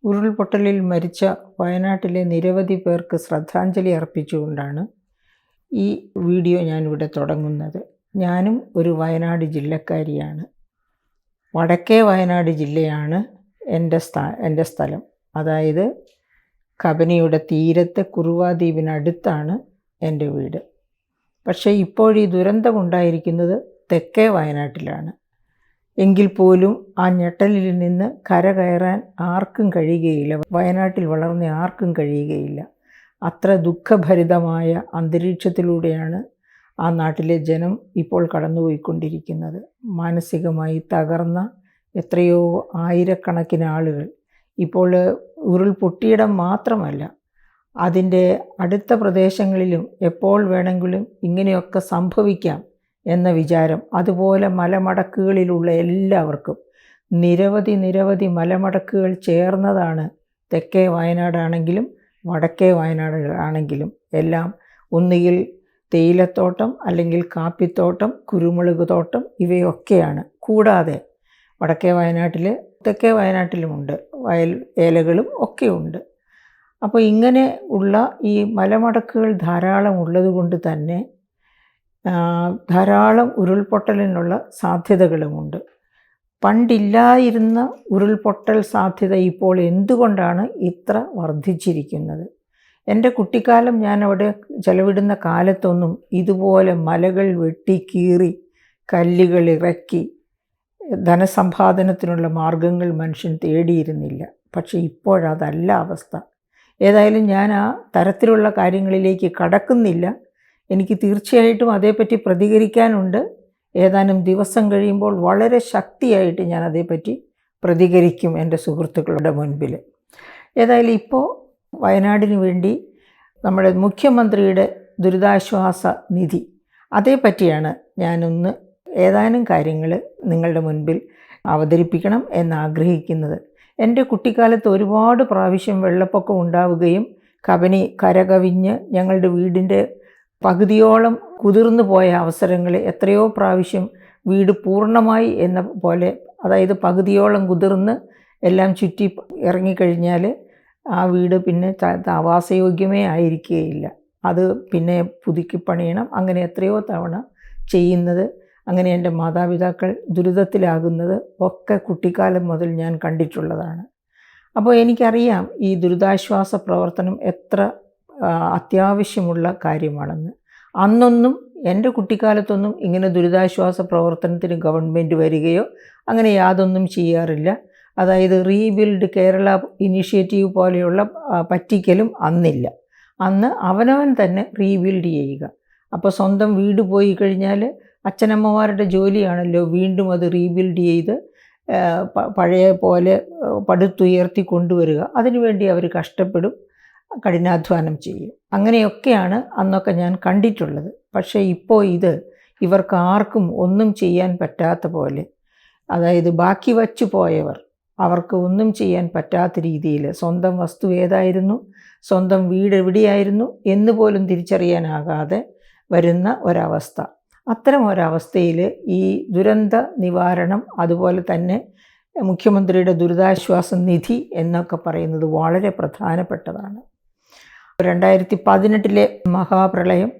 ഉരുൾപൊട്ടലിൽ മരിച്ച വയനാട്ടിലെ നിരവധി പേർക്ക് ശ്രദ്ധാഞ്ജലി അർപ്പിച്ചുകൊണ്ടാണ് ഈ വീഡിയോ ഞാനിവിടെ തുടങ്ങുന്നത്. ഞാനും ഒരു വയനാട് ജില്ലക്കാരിയാണ്. വടക്കേ വയനാട് ജില്ലയാണ് എൻ്റെ സ്ഥലം. അതായത് കബനിയുടെ തീരത്ത് കുറുവാദ്വീപിനടുത്താണ് എൻ്റെ വീട്. പക്ഷേ ഇപ്പോഴീ ദുരന്തമുണ്ടായിരിക്കുന്നത് തെക്കേ വയനാട്ടിലാണ്. എങ്കിൽ പോലും ആ ഞെട്ടലിൽ നിന്ന് കരകയറാൻ ആർക്കും കഴിയുകയില്ല. വയനാട്ടിൽ വളർന്ന ആർക്കും കഴിയുകയില്ല. അത്ര ദുഃഖഭരിതമായ അന്തരീക്ഷത്തിലൂടെയാണ് ആ നാട്ടിലെ ജനം ഇപ്പോൾ കടന്നുപോയിക്കൊണ്ടിരിക്കുന്നത്. മാനസികമായി തകർന്ന എത്രയോ ആയിരക്കണക്കിന് ആളുകൾ ഇപ്പോൾ ഉരുൾപൊട്ടിയിടം മാത്രമല്ല, അതിൻ്റെ അടുത്ത പ്രദേശങ്ങളിലും എപ്പോൾ വേണമെങ്കിലും ഇങ്ങനെയൊക്കെ സംഭവിക്കാം എന്ന വിചാരം. അതുപോലെ മലമടക്കുകളിലുള്ള എല്ലാവർക്കും നിരവധി മലമടക്കുകൾ ചേർന്നതാണ് തെക്കേ വയനാടാണെങ്കിലും വടക്കേ വയനാടാണെങ്കിലും എല്ലാം. ഒന്നുകിൽ തേയിലത്തോട്ടം, അല്ലെങ്കിൽ കാപ്പിത്തോട്ടം, കുരുമുളക് തോട്ടം, ഇവയൊക്കെയാണ്. കൂടാതെ വടക്കേ വയനാട്ടിൽ തെക്കേ വയനാട്ടിലുമുണ്ട് വയൽ ഏലകളും ഒക്കെയുണ്ട്. അപ്പോൾ ഇങ്ങനെ ഉള്ള ഈ മലമടക്കുകൾ ധാരാളം ഉള്ളതുകൊണ്ട് തന്നെ ധാരാളം ഉരുൾപൊട്ടലിനുള്ള സാധ്യതകളുമുണ്ട്. പണ്ടില്ലാതിരുന്ന ഉരുൾപൊട്ടൽ സാധ്യത ഇപ്പോൾ എന്തുകൊണ്ടാണ് ഇത്ര വർദ്ധിച്ചിരിക്കുന്നത്? എൻ്റെ കുട്ടിക്കാലം ഞാൻ അവിടെ ചെലവിടുന്ന കാലത്തൊന്നും ഇതുപോലെ മലകൾ വെട്ടിക്കീറി കല്ലുകൾ ഇറക്കി ധനസമ്പാദനത്തിനുള്ള മാർഗങ്ങൾ മനുഷ്യൻ തേടിയിരുന്നില്ല. പക്ഷേ ഇപ്പോഴതല്ല അവസ്ഥ. ഏതായാലും ഞാൻ ആ തരത്തിലുള്ള കാര്യങ്ങളിലേക്ക് കടക്കുന്നില്ല. എനിക്ക് തീർച്ചയായിട്ടും അതേപ്പറ്റി പ്രതികരിക്കാനുണ്ട്. ഏതാനും ദിവസം കഴിയുമ്പോൾ വളരെ ശക്തിയായിട്ട് ഞാൻ അതേപ്പറ്റി പ്രതികരിക്കും എൻ്റെ സുഹൃത്തുക്കളുടെ മുൻപിൽ. ഏതായാലും ഇപ്പോൾ വയനാടിന് വേണ്ടി നമ്മുടെ മുഖ്യമന്ത്രിയുടെ ദുരിതാശ്വാസ നിധി, അതേപ്പറ്റിയാണ് ഞാനൊന്ന് ഏതാനും കാര്യങ്ങൾ നിങ്ങളുടെ മുൻപിൽ അവതരിപ്പിക്കണം എന്നാഗ്രഹിക്കുന്നത്. എൻ്റെ കുട്ടിക്കാലത്ത് ഒരുപാട് പ്രാവശ്യം വെള്ളപ്പൊക്കം ഉണ്ടാവുകയും കബനി കരകവിഞ്ഞ് ഞങ്ങളുടെ വീടിൻ്റെ പകുതിയോളം കുതിർന്നു പോയ അവസരങ്ങൾ എത്രയോ പ്രാവശ്യം വീട് പൂർണ്ണമായി എന്ന പോലെ, അതായത് പകുതിയോളം കുതിർന്ന് എല്ലാം ചുറ്റി ഇറങ്ങിക്കഴിഞ്ഞാൽ ആ വീട് പിന്നെ ആവാസയോഗ്യമേ ആയിരിക്കുകയില്ല. അത് പിന്നെ പുതുക്കി പണിയണം. അങ്ങനെ എത്രയോ തവണ ചെയ്യുന്നത്, അങ്ങനെ എൻ്റെ മാതാപിതാക്കൾ ദുരിതത്തിലാകുന്നത് ഒക്കെ കുട്ടിക്കാലം മുതൽ ഞാൻ കണ്ടിട്ടുള്ളതാണ്. അപ്പോൾ എനിക്കറിയാം ഈ ദുരിതാശ്വാസ പ്രവർത്തനം എത്ര അത്യാവശ്യമുള്ള കാര്യമാണെന്ന്. അന്നൊന്നും എൻ്റെ കുട്ടിക്കാലത്തൊന്നും ഇങ്ങനെ ദുരിതാശ്വാസ പ്രവർത്തനത്തിന് ഗവൺമെൻറ് വരികയോ അങ്ങനെ യാതൊന്നും ചെയ്യാറില്ല. അതായത് റീബിൽഡ് കേരള ഇനിഷ്യേറ്റീവ് പോലെയുള്ള പറ്റിക്കലും അന്നില്ല. അന്ന് അവനവൻ തന്നെ റീബിൽഡ് ചെയ്യുക. അപ്പോൾ സ്വന്തം വീട് പോയി കഴിഞ്ഞാൽ അച്ഛനമ്മമാരുടെ ജോലിയാണല്ലോ വീണ്ടും അത് റീബിൽഡ് ചെയ്ത് പഴയ പോലെ പടുത്തുയർത്തി കൊണ്ടുവരിക. അതിനുവേണ്ടി അവർ കഷ്ടപ്പെടും, കഠിനാധ്വാനം ചെയ്യും. അങ്ങനെയൊക്കെയാണ് അന്നൊക്കെ ഞാൻ കണ്ടിട്ടുള്ളത്. പക്ഷേ ഇപ്പോൾ ഇവർക്ക് ആർക്കും ഒന്നും ചെയ്യാൻ പറ്റാത്ത പോലെ, അതായത് ബാക്കി വച്ചു പോയവർ, അവർക്ക് ഒന്നും ചെയ്യാൻ പറ്റാത്ത രീതിയിൽ സ്വന്തം വസ്തു ഏതായിരുന്നു, സ്വന്തം വീട് എവിടെയായിരുന്നു എന്ന് പോലും തിരിച്ചറിയാനാകാതെ വരുന്ന ഒരവസ്ഥ. അത്തരം ഒരവസ്ഥയിൽ ഈ ദുരന്ത നിവാരണം, അതുപോലെ തന്നെ മുഖ്യമന്ത്രിയുടെ ദുരിതാശ്വാസ നിധി എന്നൊക്കെ പറയുന്നത് വളരെ പ്രധാനപ്പെട്ടതാണ്. 2018 മഹാപ്രളയം,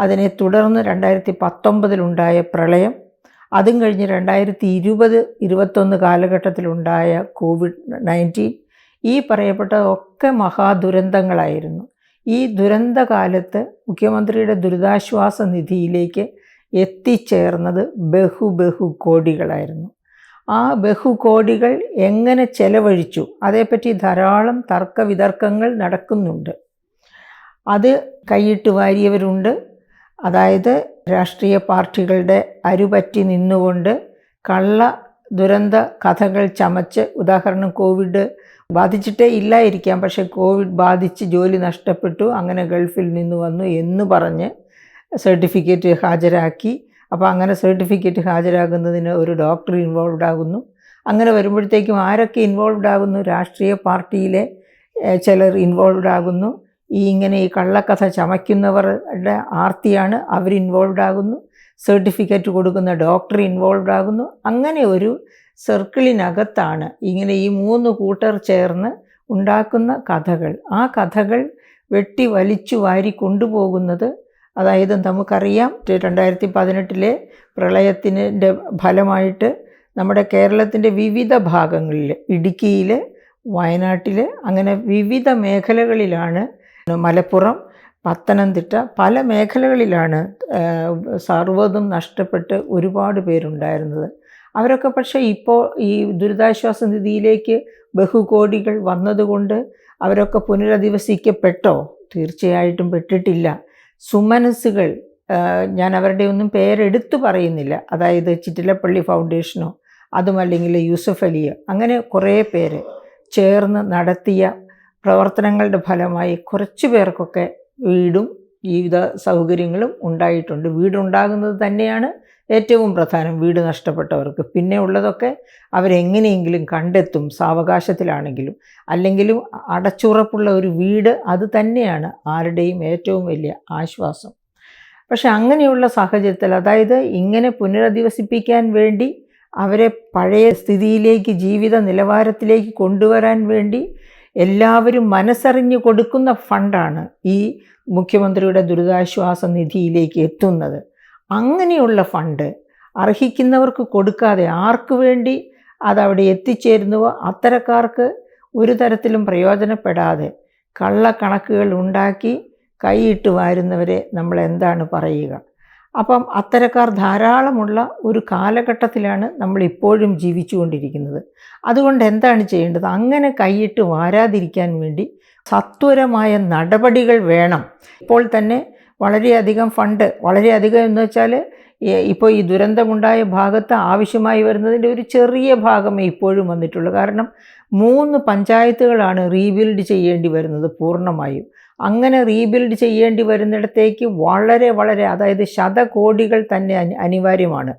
അതിനെ തുടർന്ന് 2019 പ്രളയം, അതും കഴിഞ്ഞ് 2020-21 കാലഘട്ടത്തിലുണ്ടായ COVID-19, ഈ പറയപ്പെട്ടതൊക്കെ മഹാദുരന്തങ്ങളായിരുന്നു. ഈ ദുരന്തകാലത്ത് മുഖ്യമന്ത്രിയുടെ ദുരിതാശ്വാസ നിധിയിലേക്ക് എത്തിച്ചേർന്നത് ബഹു കോടികളായിരുന്നു. ആ ബഹുകോടികൾ എങ്ങനെ ചെലവഴിച്ചു, അതേപ്പറ്റി ധാരാളം തർക്കവിതർക്കങ്ങൾ നടക്കുന്നുണ്ട്. അത് കൈയിട്ട് വാരിയവരുണ്ട്. അതായത് രാഷ്ട്രീയ പാർട്ടികളുടെ അരുപറ്റി നിന്നുകൊണ്ട് കള്ള ദുരന്ത കഥകൾ ചമച്ച്, ഉദാഹരണം കോവിഡ് ബാധിച്ചിട്ടേ ഇല്ലായിരിക്കാം, പക്ഷേ കോവിഡ് ബാധിച്ച് ജോലി നഷ്ടപ്പെട്ടു, അങ്ങനെ ഗൾഫിൽ നിന്ന് വന്നു എന്ന് പറഞ്ഞ് സർട്ടിഫിക്കറ്റ് ഹാജരാക്കി. അപ്പോൾ അങ്ങനെ സർട്ടിഫിക്കറ്റ് ഹാജരാകുന്നതിന് ഒരു ഡോക്ടർ ഇൻവോൾവ് ആകുന്നു. അങ്ങനെ വരുമ്പോഴത്തേക്കും ആരൊക്കെ ഇൻവോൾവ് ആകുന്നു? രാഷ്ട്രീയ പാർട്ടിയിലെ ചിലർ ഇൻവോൾവ് ആകുന്നു. ഇങ്ങനെ ഈ കള്ളക്കഥ ചമയ്ക്കുന്നവരുടെ ആർത്തിയാണ്, അവർ ഇൻവോൾവ് ആകുന്നു. സർട്ടിഫിക്കറ്റ് കൊടുക്കുന്ന ഡോക്ടർ ഇൻവോൾവ് ആകുന്നു. അങ്ങനെ ഒരു സർക്കിളിനകത്താണ് ഇങ്ങനെ ഈ 3 കൂട്ടർ ചേർന്ന് ഉണ്ടാക്കുന്ന കഥകൾ, ആ കഥകൾ വെട്ടി വലിച്ചു വാരി കൊണ്ടുപോകുന്നത്, അതായത് നമുക്കറിയാം 2018 പ്രളയത്തിൻ്റെ ഫലമായിട്ട് നമ്മുടെ കേരളത്തിൻ്റെ വിവിധ ഭാഗങ്ങളിൽ, ഇടുക്കിയിൽ, വയനാട്ടിൽ, അങ്ങനെ വിവിധ മേഖലകളിലാണ്, മലപ്പുറം, പത്തനംതിട്ട, പല മേഖലകളിലാണ് സർവ്വതും നഷ്ടപ്പെട്ട് ഒരുപാട് പേരുണ്ടായിരുന്നത്. അവരൊക്കെ പക്ഷേ ഇപ്പോൾ ഈ ദുരിതാശ്വാസ നിധിയിലേക്ക് ബഹുകോടികൾ വന്നതുകൊണ്ട് അവരൊക്കെ പുനരധിവസിക്കപ്പെട്ടോ? തീർച്ചയായിട്ടും പെട്ടിട്ടില്ല. സുമനസ്സുകൾ, ഞാൻ അവരുടെ ഒന്നും പേരെടുത്തു പറയുന്നില്ല, അതായത് ചിറ്റിലപ്പള്ളി ഫൗണ്ടേഷനോ അതുമല്ലെങ്കിൽ യൂസഫ് അലി, അങ്ങനെ കുറേ പേര് ചേർന്ന് നടത്തിയ പ്രവർത്തനങ്ങളുടെ ഫലമായി കുറച്ച് പേർക്കൊക്കെ വീടും ജീവിത സൗകര്യങ്ങളും ഉണ്ടായിട്ടുണ്ട്. വീടുണ്ടാകുന്നത് തന്നെയാണ് ഏറ്റവും പ്രധാനം വീട് നഷ്ടപ്പെട്ടവർക്ക്. പിന്നെ ഉള്ളതൊക്കെ അവരെങ്ങനെയെങ്കിലും കണ്ടെത്തും, സാവകാശത്തിലാണെങ്കിലും. അല്ലെങ്കിലും അടച്ചുറപ്പുള്ള ഒരു വീട്, അത് തന്നെയാണ് ആരുടെയും ഏറ്റവും വലിയ ആശ്വാസം. പക്ഷെ അങ്ങനെയുള്ള സാഹചര്യത്തിൽ, അതായത് ഇങ്ങനെ പുനരധിവസിപ്പിക്കാൻ വേണ്ടി അവരെ പഴയ സ്ഥിതിയിലേക്ക്, ജീവിത നിലവാരത്തിലേക്ക് കൊണ്ടുവരാൻ വേണ്ടി എല്ലാവരും മനസ്സറിഞ്ഞ് കൊടുക്കുന്ന ഫണ്ടാണ് ഈ മുഖ്യമന്ത്രിയുടെ ദുരിതാശ്വാസ നിധിയിലേക്ക് എത്തുന്നത്. അങ്ങനെയുള്ള ഫണ്ട് അർഹിക്കുന്നവർക്ക് കൊടുക്കാതെ ആർക്ക് വേണ്ടി അതവിടെ എത്തിച്ചേരുന്നുവോ അത്തരക്കാർക്ക് ഒരു തരത്തിലും പ്രയോജനപ്പെടാതെ കള്ളക്കണക്കുകൾ ഉണ്ടാക്കി കൈയിട്ട് വാരുന്നവരെ നമ്മൾ എന്താണ് പറയുക? അപ്പം അത്തരക്കാർ ധാരാളമുള്ള ഒരു കാലഘട്ടത്തിലാണ് നമ്മളിപ്പോഴും ജീവിച്ചുകൊണ്ടിരിക്കുന്നത്. അതുകൊണ്ട് എന്താണ് ചെയ്യേണ്ടത്? അങ്ങനെ കൈയിട്ട് വാരാതിരിക്കാൻ വേണ്ടി സത്വരമായ നടപടികൾ വേണം. ഇപ്പോൾ തന്നെ വളരെയധികം ഫണ്ട്, വളരെയധികം എന്ന് വെച്ചാൽ ഇപ്പോൾ ഈ ദുരന്തമുണ്ടായ ഭാഗത്ത് ആവശ്യമായി വരുന്നതിൻ്റെ ഒരു ചെറിയ ഭാഗമേ ഇപ്പോഴും വന്നിട്ടുള്ളൂ. കാരണം 3 പഞ്ചായത്തുകളാണ് റീബിൽഡ് ചെയ്യേണ്ടി വരുന്നത് പൂർണ്ണമായും. അങ്ങനെ റീബിൽഡ് ചെയ്യേണ്ടി വരുന്നിടത്തേക്ക് വളരെ അതായത് ശതകോടികൾ തന്നെ അനിവാര്യമാണ്.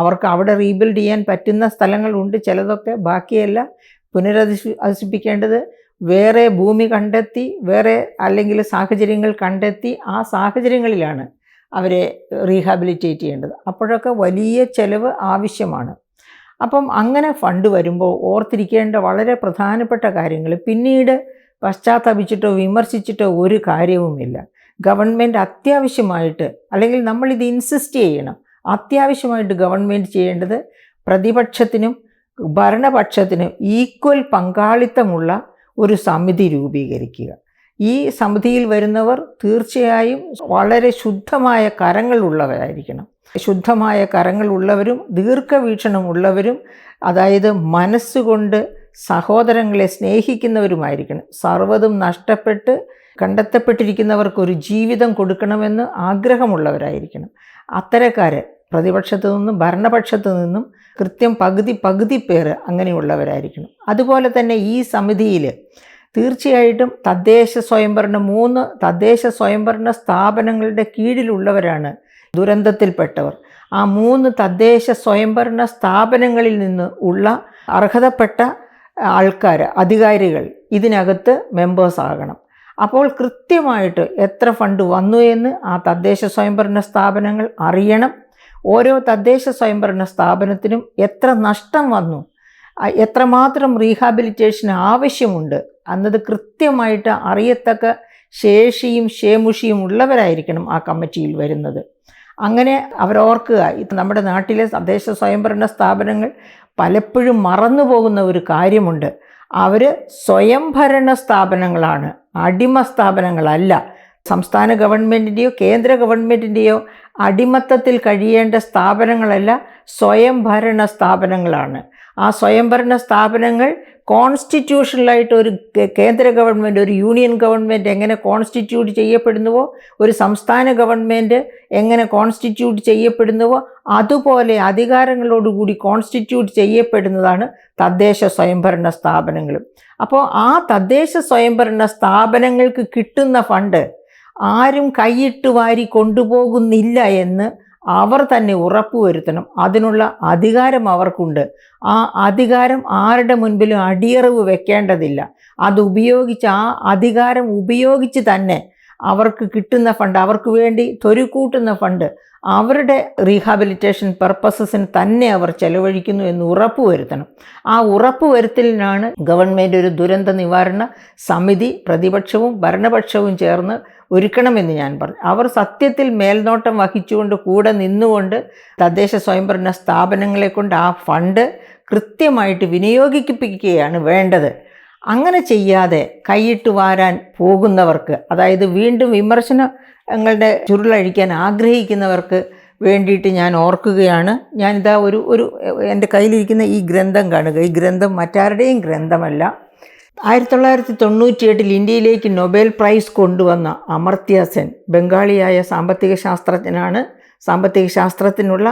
അവർക്ക് അവിടെ റീബിൽഡ് ചെയ്യാൻ പറ്റുന്ന സ്ഥലങ്ങളുണ്ട്, ചിലതൊക്കെ. ബാക്കിയെല്ലാം പുനരധിവസിപ്പിക്കേണ്ടത് വേറെ ഭൂമി കണ്ടെത്തി, വേറെ അല്ലെങ്കിൽ സാഹചര്യങ്ങൾ കണ്ടെത്തി, ആ സാഹചര്യങ്ങളിലാണ് അവരെ റീഹാബിലിറ്റേറ്റ് ചെയ്യേണ്ടത്. അപ്പോഴൊക്കെ വലിയ ചെലവ് ആവശ്യമാണ്. അപ്പം അങ്ങനെ ഫണ്ട് വരുമ്പോൾ ഓർത്തിരിക്കേണ്ട വളരെ പ്രധാനപ്പെട്ട കാര്യങ്ങൾ, പിന്നീട് പശ്ചാത്തപിച്ചിട്ടോ വിമർശിച്ചിട്ടോ ഒരു കാര്യവുമില്ല. ഗവൺമെൻറ് അത്യാവശ്യമായിട്ട്, അല്ലെങ്കിൽ നമ്മളിത് ഇൻസിസ്റ്റ് ചെയ്യണം, അത്യാവശ്യമായിട്ട് ഗവൺമെൻറ് ചെയ്യേണ്ടത് പ്രതിപക്ഷത്തിനും ഭരണപക്ഷത്തിനും ഈക്വൽ പങ്കാളിത്തമുള്ള ഒരു സമിതി രൂപീകരിക്കുക. ഈ സമിതിയിൽ വരുന്നവർ തീർച്ചയായും വളരെ ശുദ്ധമായ കരങ്ങളുള്ളവരായിരിക്കണം. ശുദ്ധമായ കരങ്ങളുള്ളവരും ദീർഘവീക്ഷണമുള്ളവരും, അതായത് മനസ്സുകൊണ്ട് സഹോദരങ്ങളെ സ്നേഹിക്കുന്നവരുമായിരിക്കണം. സർവ്വതും നഷ്ടപ്പെട്ട് കണ്ടെത്തപ്പെട്ടിരിക്കുന്നവർക്കൊരു ജീവിതം കൊടുക്കണമെന്ന് ആഗ്രഹമുള്ളവരായിരിക്കണം. അത്തരക്കാർ പ്രതിപക്ഷത്തു നിന്നും ഭരണപക്ഷത്തു നിന്നും കൃത്യം പകുതി പേര് അങ്ങനെയുള്ളവരായിരിക്കണം. അതുപോലെ തന്നെ ഈ സമിതിയിൽ തീർച്ചയായിട്ടും തദ്ദേശ സ്വയംഭരണ 3 തദ്ദേശ സ്വയംഭരണ സ്ഥാപനങ്ങളുടെ കീഴിലുള്ളവരാണ് ദുരന്തത്തിൽപ്പെട്ടവർ. ആ 3 തദ്ദേശ സ്വയംഭരണ സ്ഥാപനങ്ങളിൽ നിന്ന് ഉള്ള അർഹതപ്പെട്ട ആൾക്കാർ, അധികാരികൾ ഇതിനകത്ത് മെമ്പേഴ്സ് ആകണം. അപ്പോൾ കൃത്യമായിട്ട് എത്ര ഫണ്ട് വന്നു എന്ന് ആ തദ്ദേശ സ്വയംഭരണ സ്ഥാപനങ്ങൾ അറിയണം. ഓരോ തദ്ദേശ സ്വയംഭരണ സ്ഥാപനത്തിനും എത്ര നഷ്ടം വന്നു, എത്രമാത്രം റീഹാബിലിറ്റേഷന് ആവശ്യമുണ്ട് എന്നത് കൃത്യമായിട്ട് അറിയത്തക്ക ശേഷിയും ക്ഷേമുഷിയും ഉള്ളവരായിരിക്കണം ആ കമ്മിറ്റിയിൽ വരുന്നത്. അങ്ങനെ അവരോർക്കുക, നമ്മുടെ നാട്ടിലെ തദ്ദേശ സ്വയംഭരണ സ്ഥാപനങ്ങൾ പലപ്പോഴും മറന്നു പോകുന്ന ഒരു കാര്യമുണ്ട്. അവർ സ്വയംഭരണ സ്ഥാപനങ്ങളാണ്, അടിമ സ്ഥാപനങ്ങളല്ല. സംസ്ഥാന ഗവൺമെൻറ്റിൻ്റെയോ കേന്ദ്ര ഗവൺമെൻറ്റിൻ്റെയോ അടിമത്തത്തിൽ കഴിയേണ്ട സ്ഥാപനങ്ങളല്ല, സ്വയംഭരണ സ്ഥാപനങ്ങളാണ്. ആ സ്വയംഭരണ സ്ഥാപനങ്ങൾ കോൺസ്റ്റിറ്റ്യൂഷണലായിട്ട് ഒരു കേന്ദ്ര ഗവൺമെൻറ്, ഒരു യൂണിയൻ ഗവൺമെൻറ് എങ്ങനെ കോൺസ്റ്റിറ്റ്യൂട്ട് ചെയ്യപ്പെടുന്നുവോ, ഒരു സംസ്ഥാന ഗവൺമെൻറ് എങ്ങനെ കോൺസ്റ്റിറ്റ്യൂട്ട് ചെയ്യപ്പെടുന്നുവോ അതുപോലെ അധികാരങ്ങളോടുകൂടി കോൺസ്റ്റിറ്റ്യൂട്ട് ചെയ്യപ്പെടുന്നതാണ് തദ്ദേശ സ്വയംഭരണ സ്ഥാപനങ്ങളും. അപ്പോൾ ആ തദ്ദേശ സ്വയംഭരണ സ്ഥാപനങ്ങൾക്ക് കിട്ടുന്ന ഫണ്ട് ആരും കൈയിട്ട് വാരി കൊണ്ടുപോകുന്നില്ല എന്ന് അവർ തന്നെ ഉറപ്പുവരുത്തണം. അതിനുള്ള അധികാരം അവർക്കുണ്ട്. ആ അധികാരം ആരുടെ മുൻപിലും അടിയറവ് വെക്കേണ്ടതില്ല. അതുപയോഗിച്ച്, ആ അധികാരം ഉപയോഗിച്ച് തന്നെ അവർക്ക് കിട്ടുന്ന ഫണ്ട്, അവർക്ക് വേണ്ടി തൊരുക്കൂട്ടുന്ന ഫണ്ട് അവരുടെ റീഹാബിലിറ്റേഷൻ പർപ്പസസിന് തന്നെ അവർ ചെലവഴിക്കുന്നു എന്ന് ഉറപ്പുവരുത്തണം. ആ ഉറപ്പുവരുത്തലിനാണ് ഗവൺമെൻറ് ഒരു ദുരന്ത നിവാരണ സമിതി പ്രതിപക്ഷവും ഭരണപക്ഷവും ചേർന്ന് ഒരുക്കണമെന്ന് ഞാൻ പറഞ്ഞു. അവർ സത്യത്തിൽ മേൽനോട്ടം വഹിച്ചുകൊണ്ട് കൂടെ നിന്നുകൊണ്ട് തദ്ദേശ സ്വയംഭരണ സ്ഥാപനങ്ങളെ കൊണ്ട് ആ ഫണ്ട് കൃത്യമായിട്ട് വിനിയോഗിപ്പിക്കുകയാണ് വേണ്ടത്. അങ്ങനെ ചെയ്യാതെ കൈയിട്ട് വാരാൻ പോകുന്നവർക്ക്, അതായത് വീണ്ടും വിമർശനങ്ങളുടെ ചുരുളഴിക്കാൻ ആഗ്രഹിക്കുന്നവർക്ക് വേണ്ടിയിട്ട് ഞാൻ ഓർക്കുകയാണ്. ഞാനിതാ ഒരു എൻ്റെ കയ്യിലിരിക്കുന്ന ഈ ഗ്രന്ഥം കാണുക. ഈ ഗ്രന്ഥം മറ്റാരുടെയും ഗ്രന്ഥമല്ല. 1998 ഇന്ത്യയിലേക്ക് നൊബേൽ പ്രൈസ് കൊണ്ടുവന്ന അമർത്യ സെൻ, ബംഗാളിയായ സാമ്പത്തിക ശാസ്ത്രജ്ഞനാണ്. സാമ്പത്തിക ശാസ്ത്രത്തിനുള്ള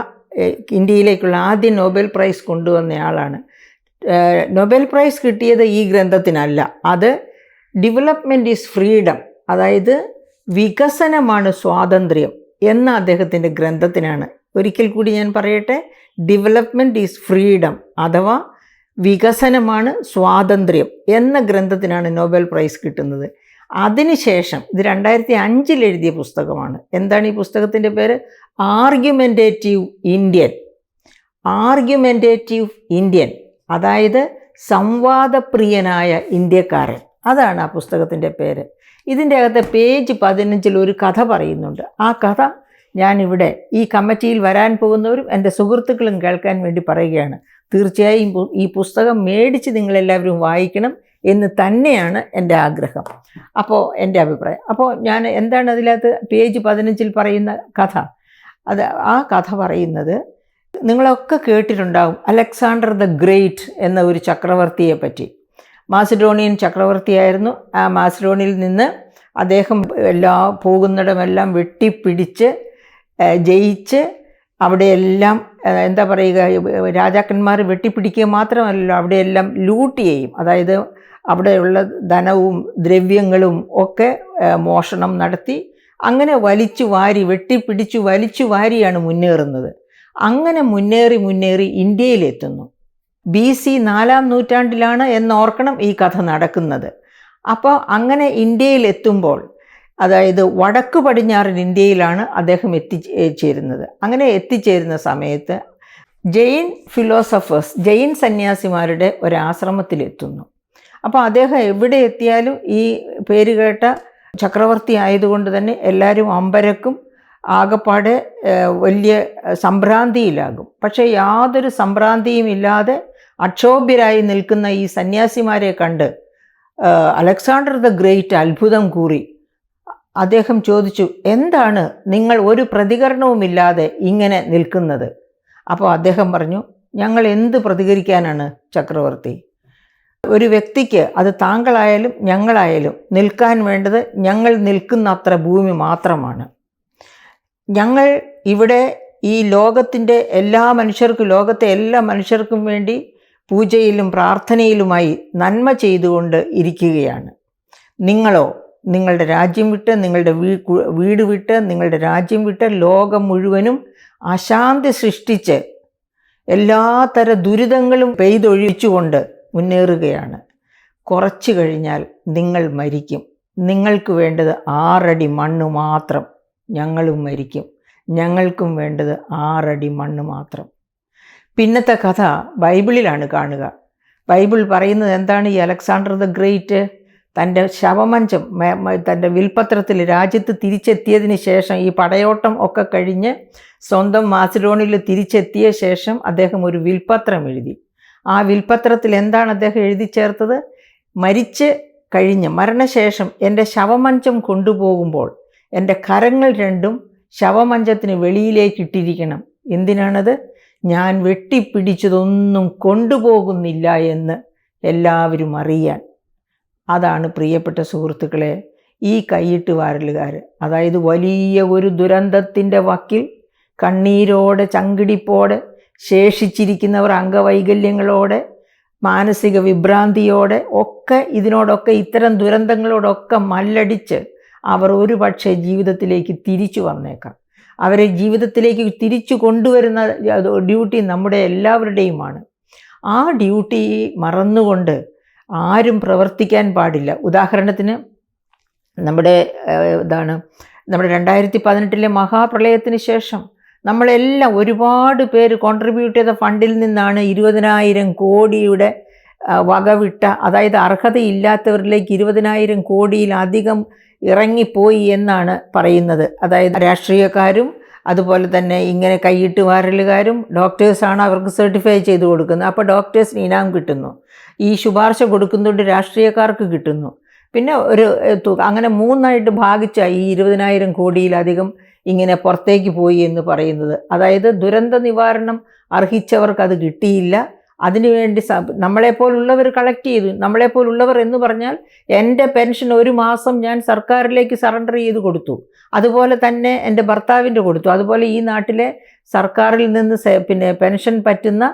ഇന്ത്യയിലേക്കുള്ള ആദ്യ നൊബേൽ പ്രൈസ് കൊണ്ടുവന്നയാളാണ്. നൊബേൽ പ്രൈസ് കിട്ടിയത് ഈ ഗ്രന്ഥത്തിനല്ല. അത് ഡെവലപ്മെൻറ്റ് ഈസ് ഫ്രീഡം, അതായത് വികസനമാണ് സ്വാതന്ത്ര്യം എന്ന അദ്ദേഹത്തിൻ്റെ ഗ്രന്ഥത്തിനാണ്. ഒരിക്കൽ കൂടി ഞാൻ പറയട്ടെ, ഡെവലപ്മെൻറ്റ് ഈസ് ഫ്രീഡം അഥവാ വികസനമാണ് സ്വാതന്ത്ര്യം എന്ന ഗ്രന്ഥത്തിനാണ് നൊബേൽ പ്രൈസ് കിട്ടുന്നത്. അതിനുശേഷം ഇത് 2005 എഴുതിയ പുസ്തകമാണ്. എന്താണ് ഈ പുസ്തകത്തിൻ്റെ പേര്? ആർഗ്യുമെൻറ്റേറ്റീവ് ഇന്ത്യൻ, അതായത് സംവാദപ്രിയനായ ഇന്ത്യക്കാരൻ. അതാണ് ആ പുസ്തകത്തിൻ്റെ പേര്. ഇതിൻ്റെ അകത്തെ പേജ് 15 ഒരു കഥ പറയുന്നുണ്ട്. ആ കഥ ഞാനിവിടെ ഈ കമ്മിറ്റിയിൽ വരാൻ പോകുന്നവരും എൻ്റെ സുഹൃത്തുക്കളും കേൾക്കാൻ വേണ്ടി പറയുകയാണ്. തീർച്ചയായും ഈ പുസ്തകം മേടിച്ച് നിങ്ങളെല്ലാവരും വായിക്കണം എന്ന് തന്നെയാണ് എൻ്റെ ആഗ്രഹം. അപ്പോൾ എൻ്റെ അഭിപ്രായം. അപ്പോൾ ഞാൻ എന്താണ് അതിനകത്ത് പേജ് 15 പറയുന്ന കഥ? ആ കഥ പറയുന്നത് നിങ്ങളൊക്കെ കേട്ടിട്ടുണ്ടാകും, അലക്സാണ്ടർ ദ ഗ്രേറ്റ് എന്ന ഒരു ചക്രവർത്തിയെ പറ്റി. മാസിഡോണിയൻ ചക്രവർത്തിയായിരുന്നു. ആ മാസിഡോണിയയിൽ നിന്ന് അദ്ദേഹം പോകുന്നിടമെല്ലാം വെട്ടിപ്പിടിച്ച് ജയിച്ച് അവിടെയെല്ലാം എന്താ പറയുക, രാജാക്കന്മാർ വെട്ടിപ്പിടിക്കുക മാത്രമല്ലല്ലോ, അവിടെയെല്ലാം ലൂട്ട് ചെയ്യും. അതായത് അവിടെയുള്ള ധനവും ദ്രവ്യങ്ങളും ഒക്കെ മോഷണം നടത്തി അങ്ങനെ വെട്ടിപ്പിടിച്ചു വലിച്ചു വാരിയാണ് മുന്നേറുന്നത്. അങ്ങനെ മുന്നേറി ഇന്ത്യയിലെത്തുന്നു. BC 4-ാം നൂറ്റാണ്ടിലാണ് എന്നോർക്കണം ഈ കഥ നടക്കുന്നത്. അപ്പോൾ അങ്ങനെ ഇന്ത്യയിലെത്തുമ്പോൾ, അതായത് വടക്ക് പടിഞ്ഞാറൻ ഇന്ത്യയിലാണ് അദ്ദേഹം എത്തിച്ചേരുന്നത്. അങ്ങനെ എത്തിച്ചേരുന്ന സമയത്ത് ജൈൻ സന്യാസിമാരുടെ ഒരാശ്രമത്തിലെത്തുന്നു. അപ്പോൾ അദ്ദേഹം എവിടെ എത്തിയാലും ഈ പേരുകേട്ട ചക്രവർത്തി ആയതുകൊണ്ട് തന്നെ എല്ലാവരും അമ്പരക്കും, ആകപ്പാടെ വലിയ സംഭ്രാന്തിയിലാകും. പക്ഷേ യാതൊരു സംഭ്രാന്തിയും ഇല്ലാതെ അക്ഷോഭ്യരായി നിൽക്കുന്ന ഈ സന്യാസിമാരെ കണ്ട് അലക്സാണ്ടർ ദ ഗ്രേറ്റ് അത്ഭുതം കൂറി. അദ്ദേഹം ചോദിച്ചു, എന്താണ് നിങ്ങൾ ഒരു പ്രതികരണവുമില്ലാതെ ഇങ്ങനെ നിൽക്കുന്നത്? അപ്പോൾ അദ്ദേഹം പറഞ്ഞു, ഞങ്ങൾ എന്ത് പ്രതികരിക്കാനാണ് ചക്രവർത്തി? ഒരു വ്യക്തിക്ക്, അത് താങ്കളായാലും ഞങ്ങളായാലും, നിൽക്കാൻ വേണ്ടത് ഞങ്ങൾ നിൽക്കുന്ന അത്ര ഭൂമി മാത്രമാണ്. ഞങ്ങൾ ഇവിടെ ഈ ലോകത്തെ എല്ലാ മനുഷ്യർക്കും വേണ്ടി പൂജയിലും പ്രാർത്ഥനയിലുമായി നന്മ ചെയ്തുകൊണ്ട് ഇരിക്കുകയാണ്. നിങ്ങളോ നിങ്ങളുടെ രാജ്യം വിട്ട്, നിങ്ങളുടെ വീട് വിട്ട്, നിങ്ങളുടെ രാജ്യം വിട്ട് ലോകം മുഴുവനും അശാന്തി സൃഷ്ടിച്ച് എല്ലാത്തര ദുരിതങ്ങളും പെയ്തൊഴിച്ചുകൊണ്ട് മുന്നേറുകയാണ്. കുറച്ചു കഴിഞ്ഞാൽ നിങ്ങൾ മരിക്കും. നിങ്ങൾക്ക് വേണ്ടത് 6 അടി മണ്ണ് മാത്രം. ഞങ്ങളും മരിക്കും. ഞങ്ങൾക്കും വേണ്ടത് 6 അടി മണ്ണ് മാത്രം. പിന്നത്തെ കഥ ബൈബിളിലാണ് കാണുക. ബൈബിൾ പറയുന്നത് എന്താണ്? ഈ അലക്സാണ്ടർ ദ ഗ്രേറ്റ് തൻ്റെ ശവമഞ്ചം തൻ്റെ വിൽപത്രത്തിൽ രാജ്യത്ത് തിരിച്ചെത്തിയതിന് ശേഷം, ഈ പടയോട്ടം ഒക്കെ കഴിഞ്ഞ് സ്വന്തം മാസിഡോണിയയിൽ തിരിച്ചെത്തിയ ശേഷം അദ്ദേഹം ഒരു വിൽപത്രം എഴുതി. ആ വിൽപത്രത്തിൽ എന്താണ് അദ്ദേഹം എഴുതി ചേർത്തത്? മരണശേഷം എൻ്റെ ശവമഞ്ചം കൊണ്ടുപോകുമ്പോൾ എൻ്റെ കരങ്ങൾ രണ്ടും ശവമഞ്ചത്തിന് വെളിയിലേക്ക് ഇട്ടിരിക്കണം. എന്തിനാണത്? ഞാൻ വെട്ടിപ്പിടിച്ചതൊന്നും കൊണ്ടുപോകുന്നില്ല എന്ന് എല്ലാവരും അറിയാൻ. അതാണ് പ്രിയപ്പെട്ട സുഹൃത്തുക്കളെ ഈ കൈയിട്ട് വാരലുകാർ. അതായത് വലിയ ഒരു ദുരന്തത്തിൻ്റെ വക്കിൽ കണ്ണീരോടെ ചങ്കിടിപ്പോടെ ശേഷിച്ചിരിക്കുന്നവർ, അംഗവൈകല്യങ്ങളോടെ മാനസിക വിഭ്രാന്തിയോടെ ഒക്കെ ഇത്തരം ദുരന്തങ്ങളോടൊക്കെ മല്ലടിച്ച് അവർ ഒരു പക്ഷേ ജീവിതത്തിലേക്ക് തിരിച്ചു വന്നേക്കാം. അവരെ ജീവിതത്തിലേക്ക് തിരിച്ചു കൊണ്ടുവരുന്ന ഡ്യൂട്ടി നമ്മുടെ എല്ലാവരുടെയുമാണ്. ആ ഡ്യൂട്ടി മറന്നുകൊണ്ട് ആരും പ്രവർത്തിക്കാൻ പാടില്ല. ഉദാഹരണത്തിന് നമ്മുടെ ഇതാണ് നമ്മുടെ 2018 മഹാപ്രളയത്തിന് ശേഷം നമ്മളെല്ലാം ഒരുപാട് പേര് കോൺട്രിബ്യൂട്ട് ചെയ്ത ഫണ്ടിൽ നിന്നാണ് 20,000 കോടിയുടെ വകവിട്ട, അതായത് അർഹതയില്ലാത്തവരിലേക്ക് 20,000 കോടിയിലധികം ഇറങ്ങിപ്പോയി എന്നാണ് പറയുന്നത്. അതായത് രാഷ്ട്രീയക്കാരും അതുപോലെ തന്നെ ഇങ്ങനെ കൈയിട്ട് വാരലുകാരും ഡോക്ടേഴ്സാണ് അവർക്ക് സർട്ടിഫൈ ചെയ്ത് കൊടുക്കുന്നത്. അപ്പോൾ ഡോക്ടേഴ്സിന് ഇനാം കിട്ടുന്നു, ഈ ശുപാർശ കൊടുക്കുന്നുണ്ട് രാഷ്ട്രീയക്കാർക്ക് കിട്ടുന്നു. പിന്നെ ഒരു അങ്ങനെ മൂന്നായിട്ട് ഭാഗിച്ച ഈ 20,000 കോടിയിലധികം ഇങ്ങനെ പുറത്തേക്ക് പോയി എന്ന് പറയുന്നത്. അതായത് ദുരന്ത നിവാരണം അർഹിച്ചവർക്ക് അത് കിട്ടിയില്ല. അതിനുവേണ്ടി നമ്മളെപ്പോലുള്ളവർ കളക്ട് ചെയ്തു. നമ്മളെപ്പോലുള്ളവർ എന്ന് പറഞ്ഞാൽ എൻ്റെ പെൻഷൻ ഒരു മാസം ഞാൻ സർക്കാരിലേക്ക് സറണ്ടർ ചെയ്ത് കൊടുത്തു. അതുപോലെ തന്നെ എൻ്റെ ഭർത്താവിൻ്റെ കൊടുത്തു. അതുപോലെ ഈ നാട്ടിലെ സർക്കാരിൽ നിന്ന് പിന്നെ പെൻഷൻ പറ്റുന്ന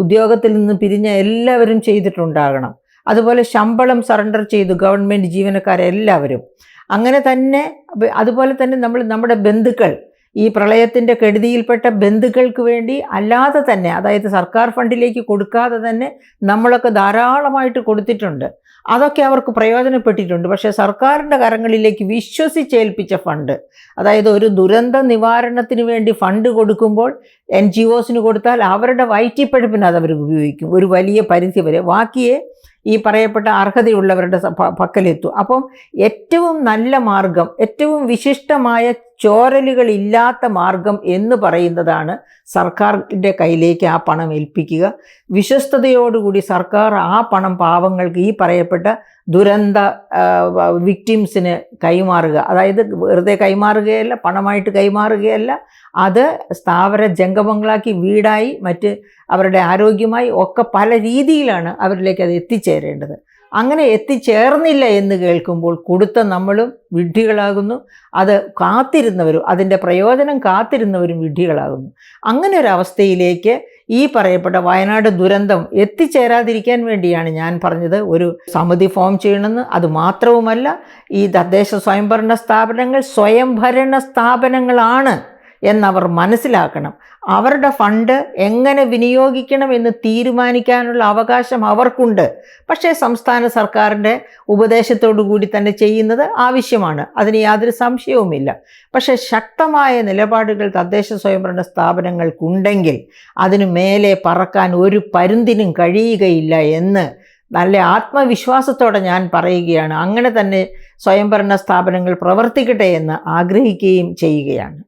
ഉദ്യോഗത്തിൽ നിന്ന് പിരിഞ്ഞ എല്ലാവരും ചെയ്തിട്ടുണ്ടാകണം. അതുപോലെ ശമ്പളം സറണ്ടർ ചെയ്തു ഗവൺമെൻറ് ജീവനക്കാരെല്ലാവരും. അങ്ങനെ തന്നെ അതുപോലെ തന്നെ നമ്മുടെ ബന്ധുക്കൾ, ഈ പ്രളയത്തിൻ്റെ കെടുതിയിൽപ്പെട്ട ബന്ധുക്കൾക്ക് വേണ്ടി അല്ലാതെ തന്നെ, അതായത് സർക്കാർ ഫണ്ടിലേക്ക് കൊടുക്കാതെ തന്നെ നമ്മളൊക്കെ ധാരാളമായിട്ട് കൊടുത്തിട്ടുണ്ട്. അതൊക്കെ അവർക്ക് പ്രയോജനപ്പെട്ടിട്ടുണ്ട്. പക്ഷേ സർക്കാരിൻ്റെ കരങ്ങളിലേക്ക് വിശ്വസിച്ചേൽപ്പിച്ച ഫണ്ട്, അതായത് ഒരു ദുരന്ത നിവാരണത്തിന് വേണ്ടി ഫണ്ട് കൊടുക്കുമ്പോൾ NGOസിന് കൊടുത്താൽ അവരുടെ വയറ്റിപ്പഴുപ്പിന് അത് അവർ ഉപയോഗിക്കും ഒരു വലിയ പരിധി വരെ. ബാക്കിയെ ഈ പറയപ്പെട്ട അർഹതയുള്ളവരുടെ പക്കലെത്തും. അപ്പം ഏറ്റവും നല്ല മാർഗം, ഏറ്റവും വിശിഷ്ടമായ ചോരലുകളില്ലാത്ത മാർഗം എന്ന് പറയുന്നതാണ് സർക്കാരിൻ്റെ കയ്യിലേക്ക് ആ പണം ഏൽപ്പിക്കുക. വിശ്വസ്തയോടുകൂടി സർക്കാർ ആ പണം പാവങ്ങൾക്ക്, ഈ പറയപ്പെട്ട ദുരന്ത വിക്ടിംസിന് കൈമാറുക. അതായത് വെറുതെ കൈമാറുകയല്ല, പണമായിട്ട് കൈമാറുകയല്ല, അത് സ്ഥാവര ജംഗമങ്ങളാക്കി വീടായി മറ്റ് അവരുടെ ആരോഗ്യമായി ഒക്കെ പല രീതിയിലാണ് അവരിലേക്ക് അത് എത്തിച്ചേരേണ്ടത്. അങ്ങനെ എത്തിച്ചേർന്നില്ല എന്ന് കേൾക്കുമ്പോൾ കൊടുത്ത നമ്മളും വിഡ്ഢികളാകുന്നു, അത് കാത്തിരുന്നവരും അതിൻ്റെ പ്രയോജനം കാത്തിരുന്നവരും വിഡ്ഢികളാകുന്നു. അങ്ങനെ ഒരു അവസ്ഥയിലേക്ക് ഈ പറയപ്പെട്ട വയനാട് ദുരന്തം എത്തിച്ചേരാതിരിക്കാൻ വേണ്ടിയാണ് ഞാൻ പറഞ്ഞത് ഒരു സമിതി ഫോം ചെയ്യണമെന്ന്. അതുമാത്രവുമല്ല, ഈ തദ്ദേശ സ്വയംഭരണ സ്ഥാപനങ്ങൾ സ്വയംഭരണ സ്ഥാപനങ്ങളാണ് എന്നവർ മനസ്സിലാക്കണം. അവരുടെ ഫണ്ട് എങ്ങനെ വിനിയോഗിക്കണം എന്ന് തീരുമാനിക്കാനുള്ള അവകാശം അവർക്കുണ്ട്. പക്ഷേ സംസ്ഥാന സർക്കാരിൻ്റെ ഉപദേശത്തോടു കൂടി തന്നെ ചെയ്യുന്നത് ആവശ്യമാണ്, അതിന് യാതൊരു സംശയവുമില്ല. പക്ഷേ ശക്തമായ നിലപാടുകൾ തദ്ദേശ സ്വയംഭരണ സ്ഥാപനങ്ങൾക്കുണ്ടെങ്കിൽ അതിനു മേലെ പറക്കാൻ ഒരു പരുന്തിനും കഴിയുകയില്ല എന്ന് നല്ല ആത്മവിശ്വാസത്തോടെ ഞാൻ പറയുകയാണ്. അങ്ങനെ തന്നെ സ്വയംഭരണ സ്ഥാപനങ്ങൾ പ്രവർത്തിക്കട്ടെ എന്ന് ആഗ്രഹിക്കുകയും ചെയ്യുകയാണ്.